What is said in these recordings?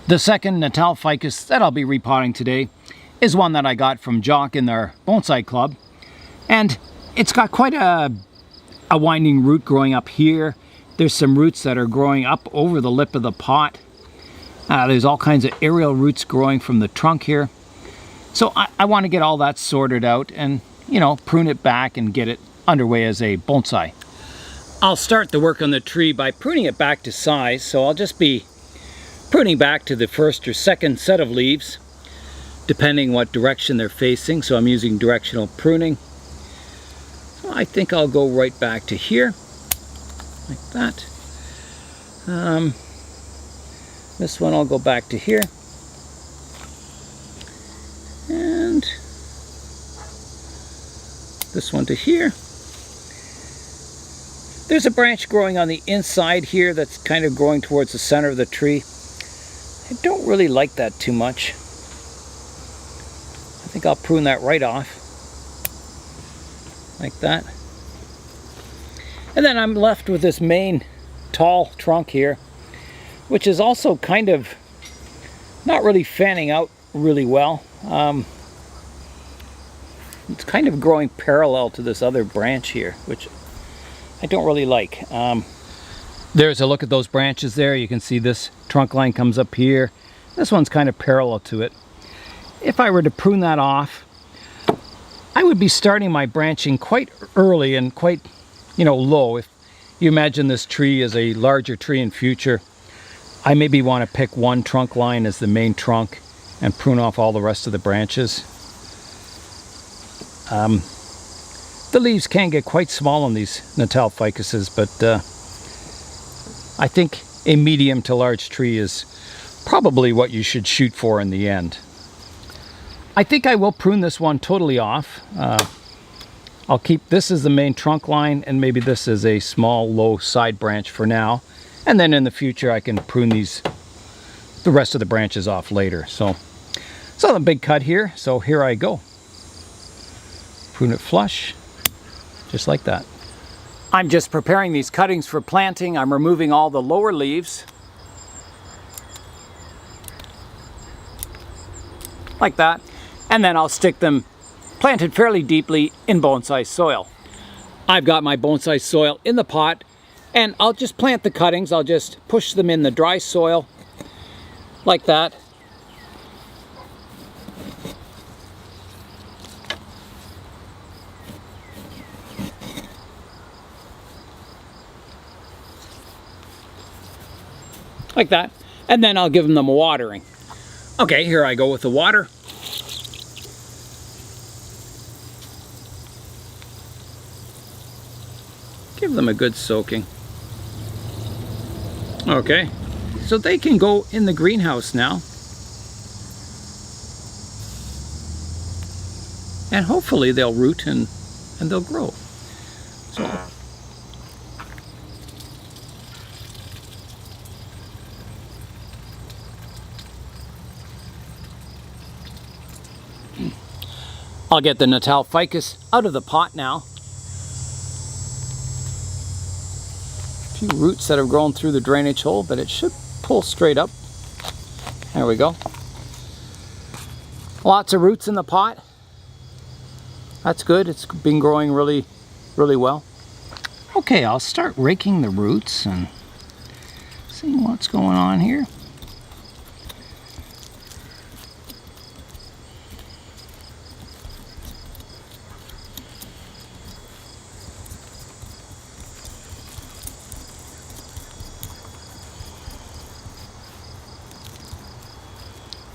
The second Natal Ficus that I'll be repotting today is one that I got from Jock in their bonsai club. And it's got quite a winding root growing up here. There's some roots that are growing up over the lip of the pot. There's all kinds of aerial roots growing from the trunk here. So I want to get all that sorted out and, you know, prune it back and get it underway as a bonsai. I'll start the work on the tree by pruning it back to size. So I'll just be pruning back to the first or second set of leaves, depending what direction they're facing. So I'm using directional pruning. So I think I'll go right back to here, like that. This one I'll go back to here. And this one to here. There's a branch growing on the inside here that's kind of growing towards the center of the tree. I don't really like that too much. I think I'll prune that right off, like that. And then I'm left with this main tall trunk here, which is also kind of not really fanning out really well. It's kind of growing parallel to this other branch here, which I don't really like. There's a look at those branches there. You can see this trunk line comes up here. This one's kind of parallel to it. If I were to prune that off, I would be starting my branching quite early and quite, you know, low. If you imagine this tree as a larger tree in future, I maybe want to pick one trunk line as the main trunk and prune off all the rest of the branches. The leaves can get quite small on these Natal Ficuses, but I think a medium to large tree is probably what you should shoot for in the end. I think I will prune this one totally off. I'll keep this as the main trunk line and maybe this as a small low side branch for now. And then in the future I can prune the rest of the branches off later. So a big cut here. So here I go. Prune it flush, just like that. I'm just preparing these cuttings for planting. I'm removing all the lower leaves, like that, and then I'll stick them planted fairly deeply in bonsai soil. I've got my bonsai soil in the pot, and I'll just plant the cuttings. I'll just push them in the dry soil, like that. Like that, and then I'll give them a watering. Okay, here I go with the water. Give them a good soaking. Okay, so they can go in the greenhouse now. And hopefully they'll root and they'll grow. So I'll get the Natal Ficus out of the pot now. A few roots that have grown through the drainage hole, but it should pull straight up. There we go. Lots of roots in the pot. That's good. It's been growing really, really well. Okay, I'll start raking the roots and seeing what's going on here.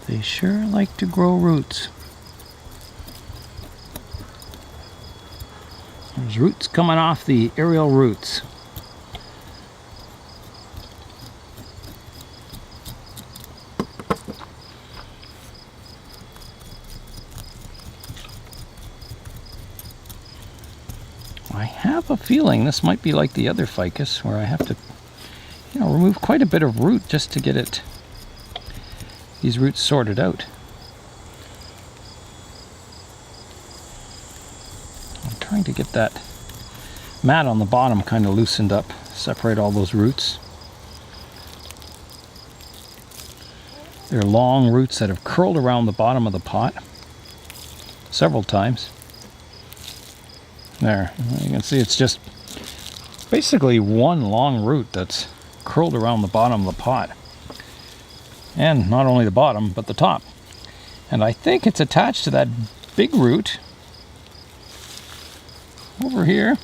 They sure like to grow roots. There's roots coming off the aerial roots. I have a feeling this might be like the other ficus where I have to, you know, remove quite a bit of root just to get these roots sorted out. I'm trying to get that mat on the bottom kind of loosened up, separate all those roots. They're long roots that have curled around the bottom of the pot several times. There, you can see it's just basically one long root that's curled around the bottom of the pot. And not only the bottom, but the top. And I think it's attached to that big root over here.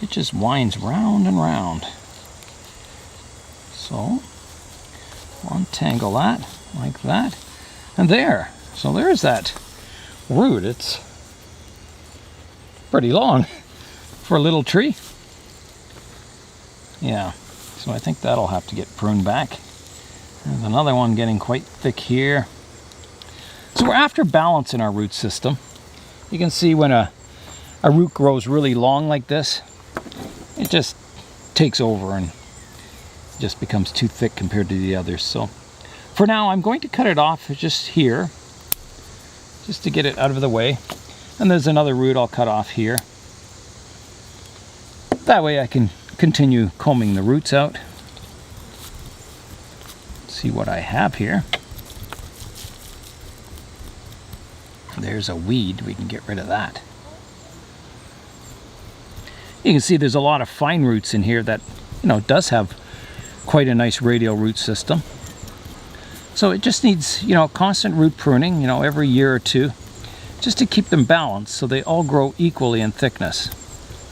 It just winds round and round. So, untangle that like that. And there. So there's that root. It's pretty long for a little tree. Yeah, so I think that'll have to get pruned back. There's another one getting quite thick here. So we're after balance in our root system. You can see when a root grows really long like this, it just takes over and just becomes too thick compared to the others. So for now, I'm going to cut it off just here, just to get it out of the way. And there's another root I'll cut off here. That way I can continue combing the roots out. See what I have here. There's a weed, we can get rid of that. You can see there's a lot of fine roots in here that, you know, does have quite a nice radial root system. So it just needs, you know, constant root pruning, you know, every year or two, just to keep them balanced so they all grow equally in thickness.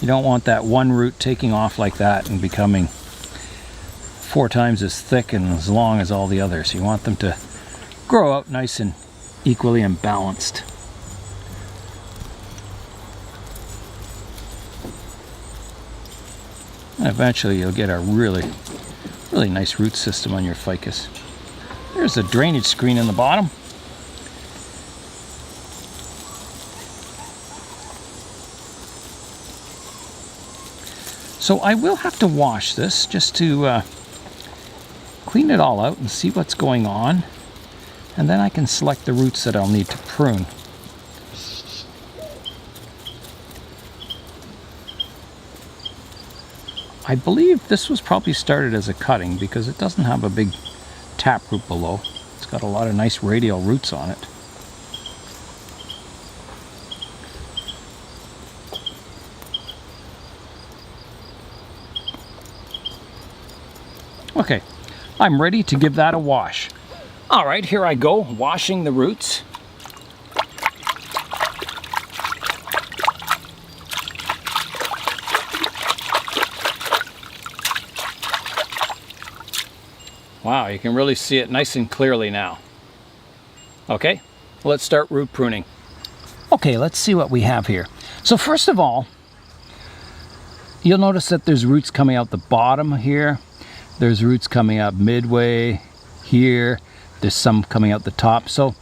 You don't want that one root taking off like that and becoming 4 times as thick and as long as all the others. You want them to grow out nice and equally and balanced. And eventually you'll get a really nice root system on your ficus. There's a drainage screen in the bottom. So I will have to wash this just to clean it all out and see what's going on, and then I can select the roots that I'll need to prune. I believe this was probably started as a cutting because it doesn't have a big taproot below. It's got a lot of nice radial roots on it. Okay, I'm ready to give that a wash. All right, here I go, washing the roots. Wow, you can really see it nice and clearly now. Okay, let's start root pruning. Okay, let's see what we have here. So first of all, you'll notice that there's roots coming out the bottom here. There's roots coming up midway here. There's some coming out the top. So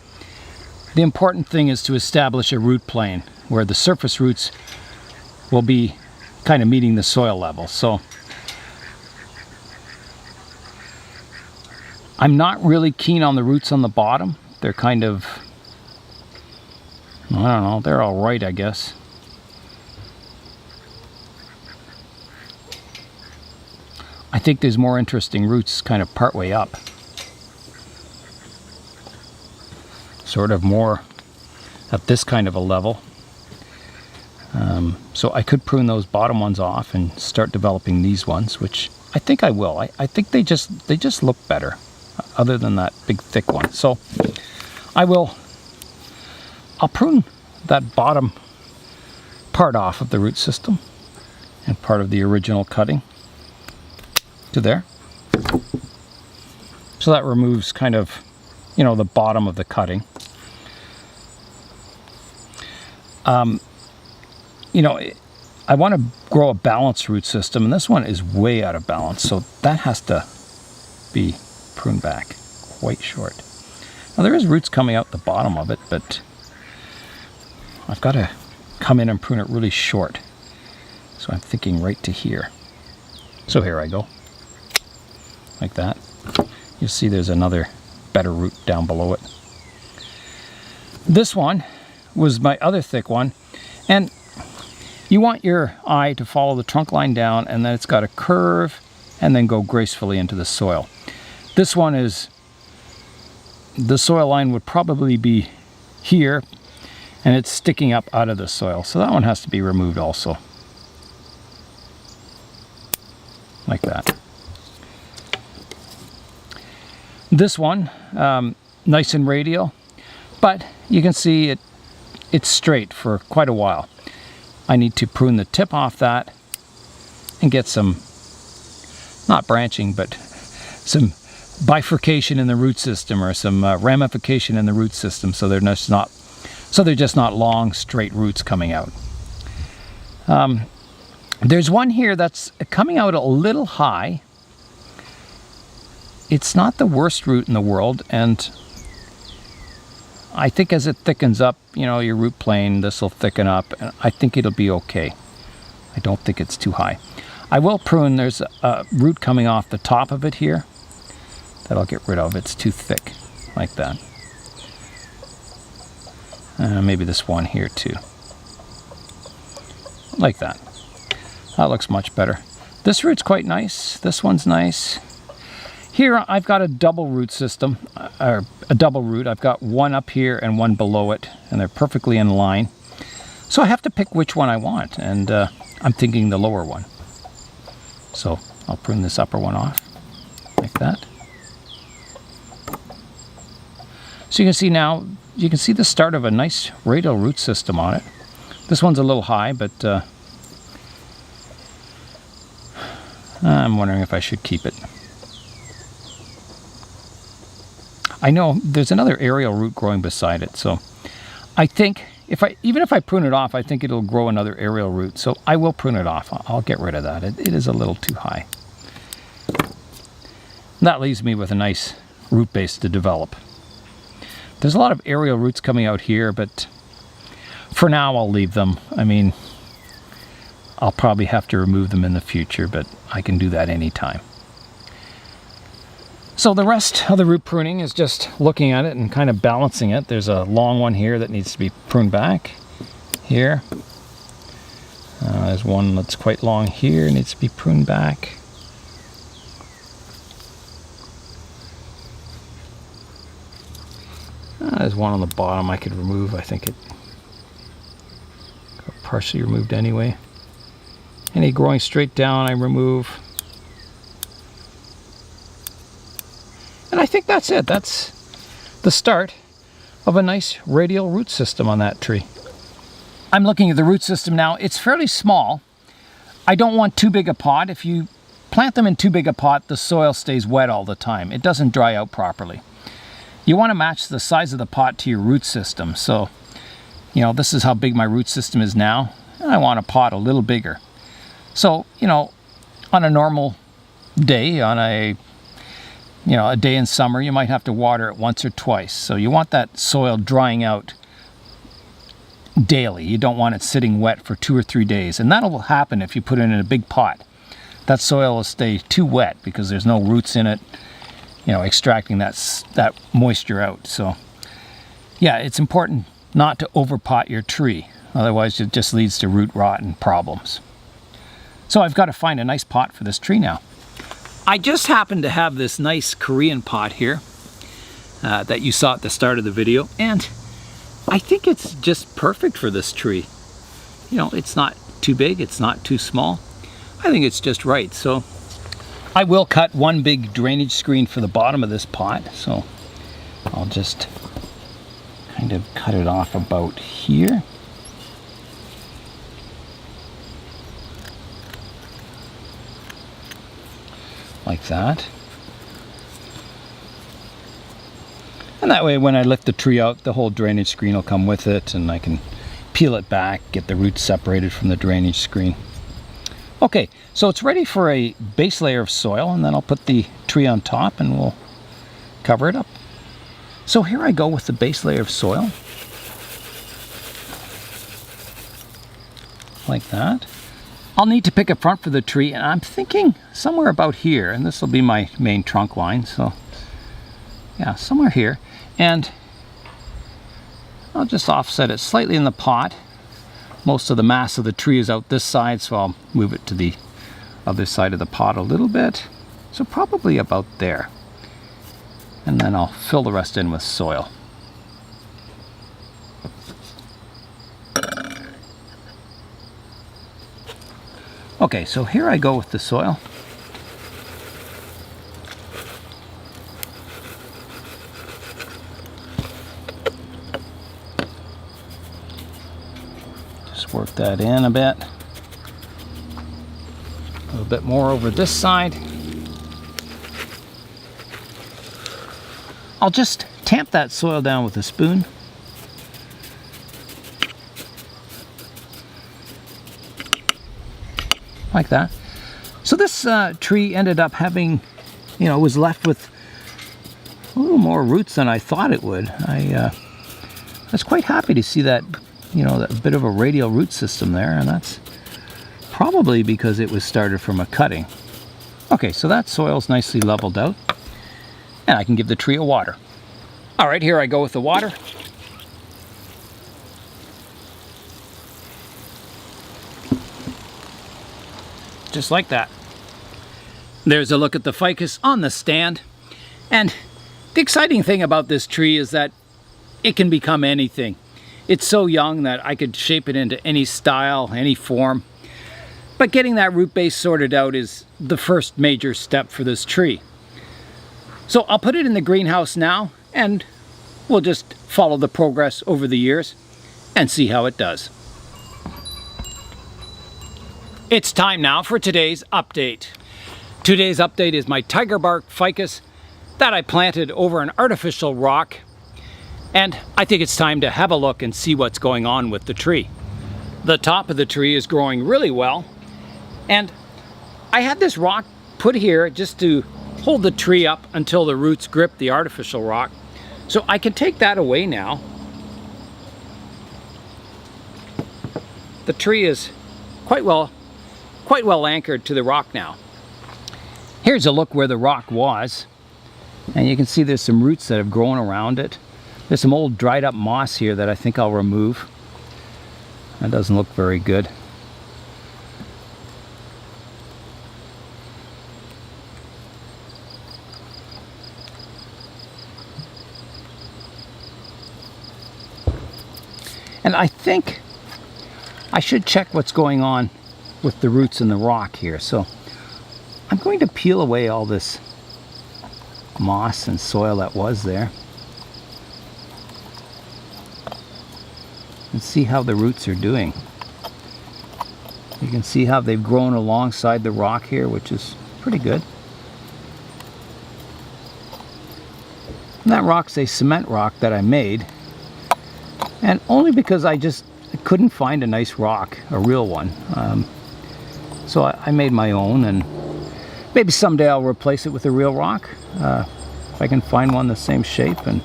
the important thing is to establish a root plane where the surface roots will be kind of meeting the soil level. So I'm not really keen on the roots on the bottom. They're kind of, I don't know, they're all right, I guess. I think there's more interesting roots kind of partway up. Sort of more at this kind of a level. So I could prune those bottom ones off and start developing these ones, which I think I will. I think they just look better, other than that big thick one. So I'll prune that bottom part off of the root system and part of the original cutting to there. So that removes kind of, you know, the bottom of the cutting. You know, I want to grow a balanced root system, and this one is way out of balance, so that has to be pruned back quite short. Now there is roots coming out the bottom of it, but I've got to come in and prune it really short. So I'm thinking right to here. So here I go. Like that. You'll see there's another better root down below it. This one was my other thick one, and you want your eye to follow the trunk line down, and then it's got to curve and then go gracefully into the soil. This one is the soil line would probably be here, and it's sticking up out of the soil. So that one has to be removed also. Like that. This one, nice and radial, but you can see it's straight for quite a while. I need to prune the tip off that and get some, not branching, but some bifurcation in the root system, or some ramification in the root system, so they're just not long straight roots coming out. There's one here that's coming out a little high. It's not the worst root in the world, and I think as it thickens up, you know, your root plane, this will thicken up, and I think it'll be okay. I don't think it's too high. I will prune. There's a root coming off the top of it here that I'll get rid of. It's too thick, like that. Maybe this one here too. Like that. That looks much better. This root's quite nice. This one's nice. Here I've got a double root system, or a double root. I've got one up here and one below it, and they're perfectly in line. So I have to pick which one I want, and I'm thinking the lower one. So I'll prune this upper one off, like that. So you can see now, you can see the start of a nice radial root system on it. This one's a little high, but I'm wondering if I should keep it. I know there's another aerial root growing beside it, so I think even if I prune it off, I think it'll grow another aerial root. So I will prune it off. I'll get rid of that. It is a little too high. That leaves me with a nice root base to develop. There's a lot of aerial roots coming out here, but for now I'll leave them. I mean, I'll probably have to remove them in the future, but I can do that anytime. So the rest of the root pruning is just looking at it and kind of balancing it. There's a long one here that needs to be pruned back. Here. There's one that's quite long here, needs to be pruned back. There's one on the bottom I could remove. I think it got partially removed anyway. Any growing straight down I remove. And I think that's it. That's the start of a nice radial root system on that tree. I'm looking at the root system now. It's fairly small. I don't want too big a pot. If you plant them in too big a pot, the soil stays wet all the time. It doesn't dry out properly. You want to match the size of the pot to your root system. So, you know, this is how big my root system is now. I want a pot a little bigger. So, you know, on a normal day, on a day in summer, you might have to water it once or twice. So you want that soil drying out daily. You don't want it sitting wet for 2 or 3 days. And that'll happen if you put it in a big pot. That soil will stay too wet because there's no roots in it, you know, extracting that moisture out. So yeah, it's important not to overpot your tree. Otherwise it just leads to root rot and problems. So I've got to find a nice pot for this tree now. I just happen to have this nice Korean pot here that you saw at the start of the video, and I think it's just perfect for this tree. You know, it's not too big, it's not too small. I think it's just right. So I will cut one big drainage screen for the bottom of this pot, so I'll just kind of cut it off about here. Like that. And that way when I lift the tree out, the whole drainage screen will come with it, and I can peel it back, get the roots separated from the drainage screen. Okay, so it's ready for a base layer of soil, and then I'll put the tree on top and we'll cover it up. So here I go with the base layer of soil. Like that. I'll need to pick a front for the tree, and I'm thinking somewhere about here, and this will be my main trunk line, so yeah, somewhere here. And I'll just offset it slightly in the pot. Most of the mass of the tree is out this side, so I'll move it to the other side of the pot a little bit. So probably about there. And then I'll fill the rest in with soil. Okay, so here I go with the soil. Just work that in a bit. A little bit more over this side. I'll just tamp that soil down with a spoon. Like that. So this tree ended up having, was left with a little more roots than I thought it would. I was quite happy to see that, that bit of a radial root system there, and that's probably because it was started from a cutting. Okay, so that soil's nicely leveled out, and I can give the tree a water. All right, here I go with the water. Just like that. There's a look at the ficus on the stand. And the exciting thing about this tree is that it can become anything. It's so young that I could shape it into any style, any form. But getting that root base sorted out is the first major step for this tree. So I'll put it in the greenhouse now, and we'll just follow the progress over the years and see how it does. It's time now for today's update. Today's update is my Tiger Bark Ficus that I planted over an artificial rock, and I think it's time to have a look and see what's going on with the tree. The top of the tree is growing really well, and I had this rock put here just to hold the tree up until the roots grip the artificial rock. So I can take that away now. The tree is quite well anchored to the rock now. Here's a look where the rock was, and you can see there's some roots that have grown around it. There's some old dried up moss here that I think I'll remove. That doesn't look very good. And I think I should check what's going on with the roots in the rock here. So I'm going to peel away all this moss and soil that was there and see how the roots are doing. You can see how they've grown alongside the rock here, which is pretty good. And that rock's a cement rock that I made, and only because I couldn't find a nice rock, a real one. So I made my own, and maybe someday I'll replace it with a real rock. If I can find one the same shape and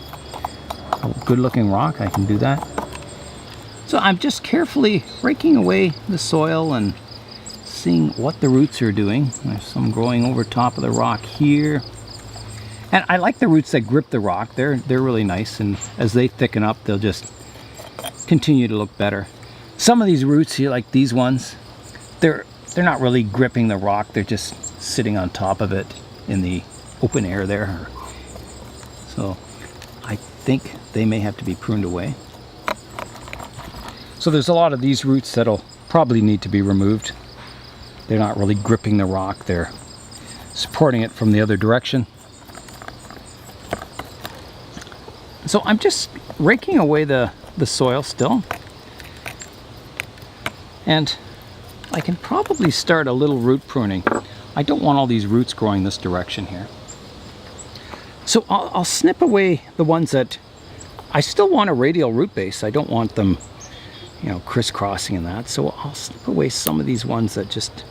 a good looking rock, I can do that. So I'm just carefully raking away the soil and seeing what the roots are doing. There's some growing over top of the rock here. And I like the roots that grip the rock. They're really nice, and as they thicken up, they'll just continue to look better. Some of these roots here, like these ones, they're not really gripping the rock, they're just sitting on top of it in the open air there. So I think they may have to be pruned away. So there's a lot of these roots that'll probably need to be removed. They're not really gripping the rock, they're supporting it from the other direction. So I'm just raking away the soil still. And I can probably start a little root pruning. I don't want all these roots growing this direction here. So I'll snip away the ones that I still want a radial root base. I don't want them, crisscrossing and that. So I'll snip away some of these ones that just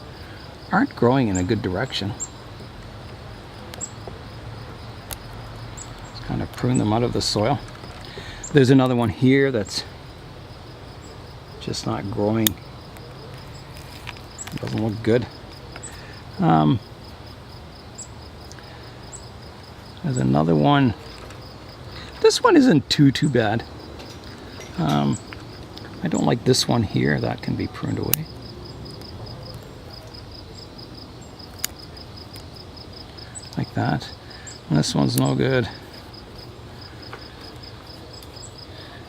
aren't growing in a good direction. Just kind of prune them out of the soil. There's another one here that's just not growing. Doesn't look good. There's another one. This one isn't too bad. I don't like this one here. That can be pruned away. Like that. And this one's no good.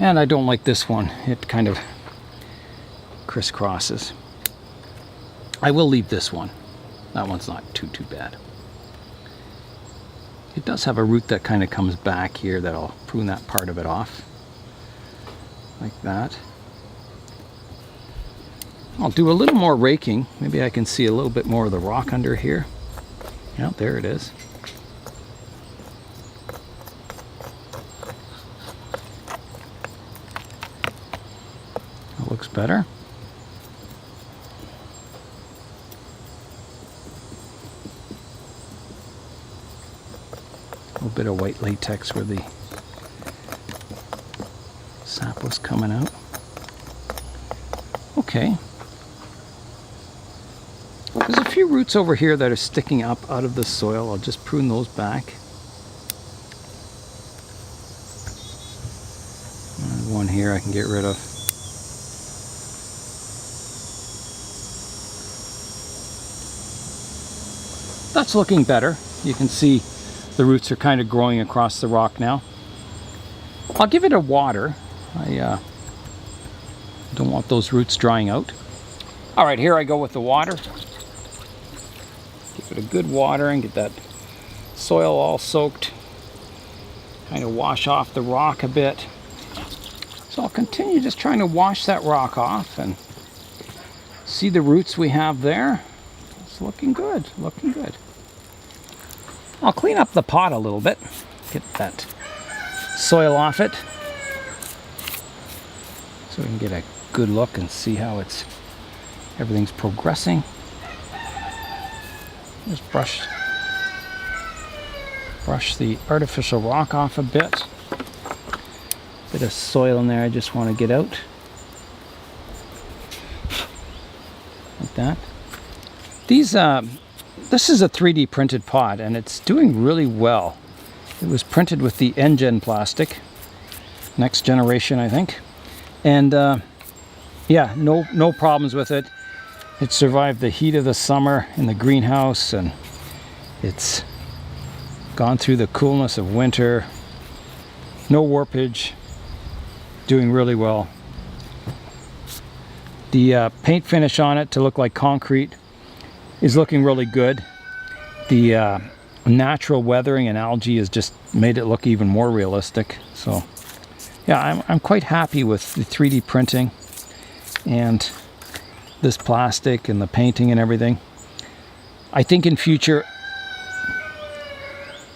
And I don't like this one. It kind of crisscrosses. I will leave this one. That one's not too bad. It does have a root that kind of comes back here that I'll prune that part of it off. Like that. I'll do a little more raking. Maybe I can see a little bit more of the rock under here. Yeah, there it is. That looks better. A little bit of white latex where the sap was coming out. Okay. There's a few roots over here that are sticking up out of the soil. I'll just prune those back. There's one here I can get rid of. That's looking better. You can see the roots are kind of growing across the rock now. I'll give it a water. I don't want those roots drying out. All right, here I go with the water. Give it a good water and get that soil all soaked. Kind of wash off the rock a bit. So I'll continue just trying to wash that rock off and see the roots we have there. It's looking good, looking good. I'll clean up the pot a little bit. Get that soil off it. So we can get a good look and see how everything's progressing. Just brush the artificial rock off a bit. Bit of soil in there I just want to get out. Like that. This is a 3D printed pot and it's doing really well. It was printed with the N-Gen plastic. Next generation, I think. And yeah, no problems with it. It survived the heat of the summer in the greenhouse and it's gone through the coolness of winter. No warpage. Doing really well. The paint finish on it to look like concrete is looking really good. The natural weathering and algae has just made it look even more realistic. So yeah, I'm quite happy with the 3D printing and this plastic and the painting and everything. I think in future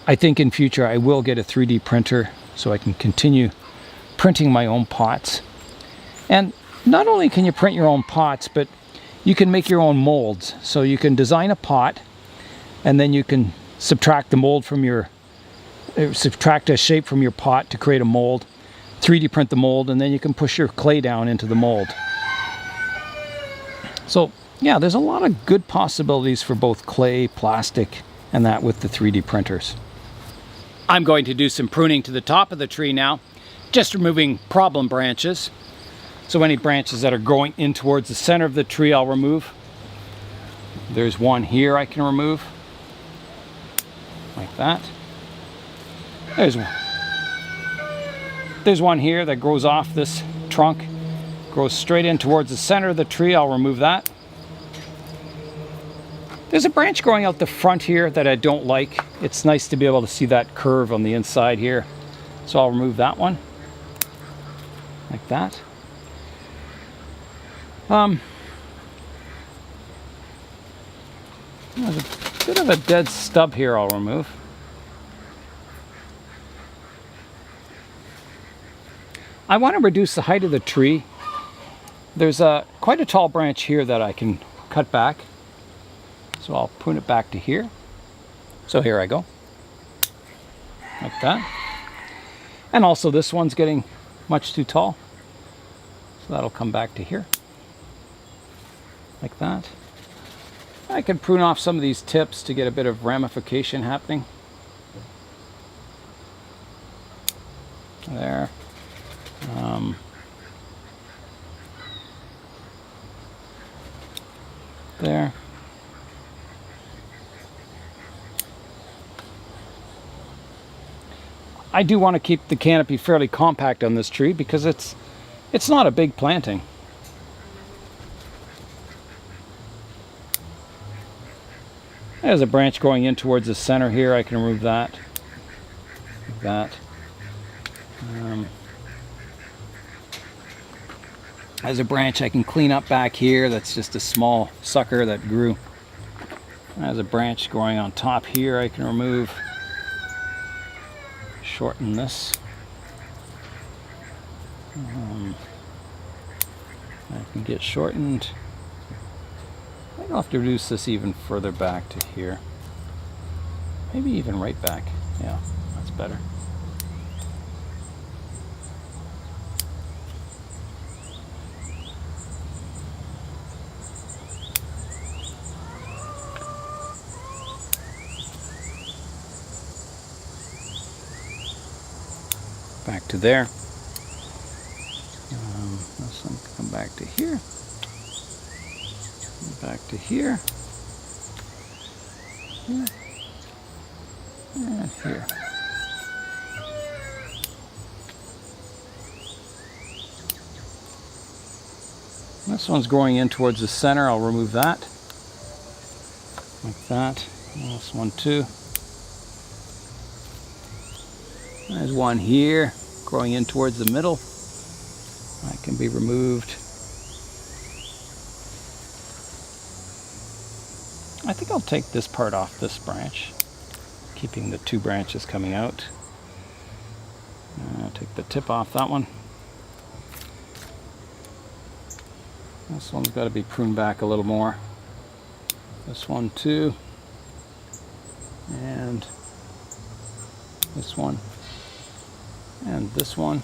I will get a 3D printer so I can continue printing my own pots. And not only can you print your own pots, but you can make your own molds. So you can design a pot and then you can subtract the mold from subtract a shape from your pot to create a mold, 3D print the mold, and then you can push your clay down into the mold. So yeah, there's a lot of good possibilities for both clay, plastic, and that with the 3D printers. I'm going to do some pruning to the top of the tree now, just removing problem branches. So any branches that are growing in towards the center of the tree I'll remove. There's one here I can remove. Like that. There's one here that grows off this trunk. Grows straight in towards the center of the tree. I'll remove that. There's a branch growing out the front here that I don't like. It's nice to be able to see that curve on the inside here. So I'll remove that one. Like that. There's a bit of a dead stub here I'll remove. I want to reduce the height of the tree. There's quite a tall branch here that I can cut back. So I'll prune it back to here. So here I go. Like that. And also this one's getting much too tall. So that'll come back to here. Like that. I can prune off some of these tips to get a bit of ramification happening. There. There. I do want to keep the canopy fairly compact on this tree because it's not a big planting. There's a branch going in towards the center here. I can remove that. Like that. There's a branch I can clean up back here. That's just a small sucker that grew. There's a branch growing on top here I can remove. Shorten this. I can get shortened. I'll have to reduce this even further back to here. Maybe even right back. Yeah, that's better. Back to there. This one can come back to here. Back to here. Here. And here. This one's growing in towards the center. I'll remove that. Like that. And this one too. There's one here growing in towards the middle. That can be removed. I think I'll take this part off this branch, keeping the two branches coming out. I'll take the tip off that one. This one's got to be pruned back a little more. This one too. And this one. And this one.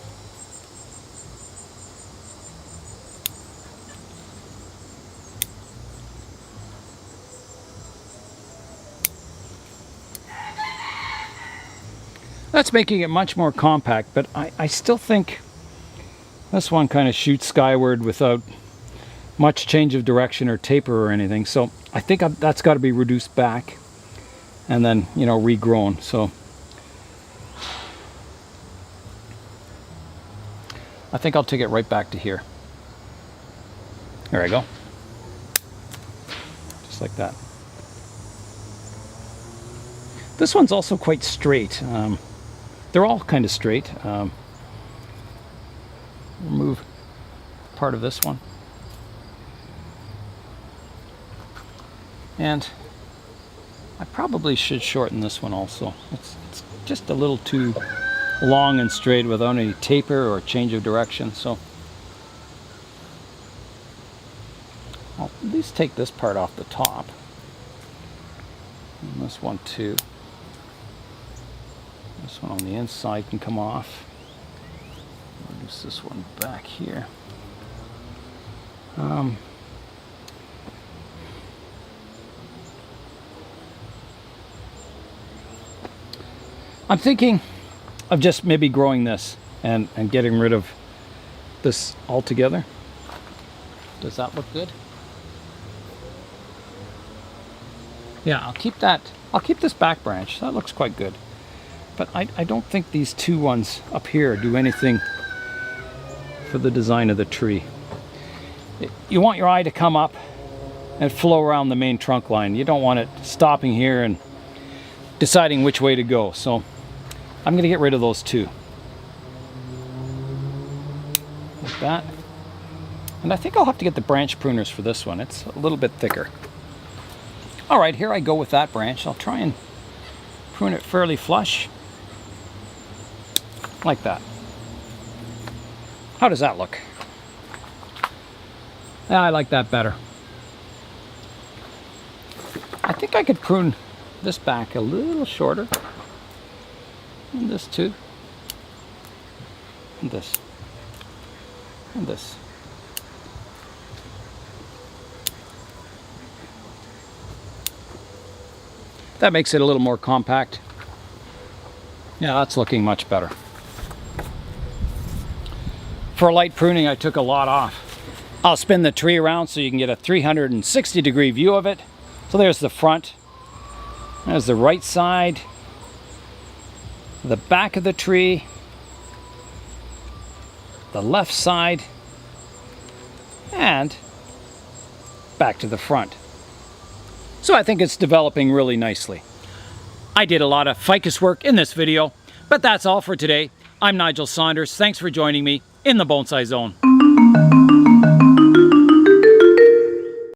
That's making it much more compact, but I still think this one kind of shoots skyward without much change of direction or taper or anything. So I think that's got to be reduced back and then, you know, regrown. So I think I'll take it right back to here. There I go. Just like that. This one's also quite straight. They're all kind of straight. Remove part of this one. And I probably should shorten this one also. It's just a little too long and straight without any taper or change of direction. So I'll at least take this part off the top. And this one too. This one on the inside can come off. Reduce this one back here. I'm thinking of just maybe growing this and getting rid of this altogether. Does that look good? Yeah, I'll keep that. I'll keep this back branch. That looks quite good. But I don't think these two ones up here do anything for the design of the tree. You want your eye to come up and flow around the main trunk line. You don't want it stopping here and deciding which way to go. So I'm going to get rid of those two. Like that. And I think I'll have to get the branch pruners for this one. It's a little bit thicker. All right, here I go with that branch. I'll try and prune it fairly flush. Like that. How does that look? Yeah, I like that better. I think I could prune this back a little shorter. And this too. And this. And this. That makes it a little more compact. Yeah, that's looking much better. For light pruning, I took a lot off. I'll spin the tree around so you can get a 360-degree view of it. So there's the front. There's the right side. the back of the tree, the left side, and back to the front. So I think it's developing really nicely. I did a lot of ficus work in this video, but that's all for today. I'm Nigel Saunders. Thanks for joining me in the Bonsai Zone.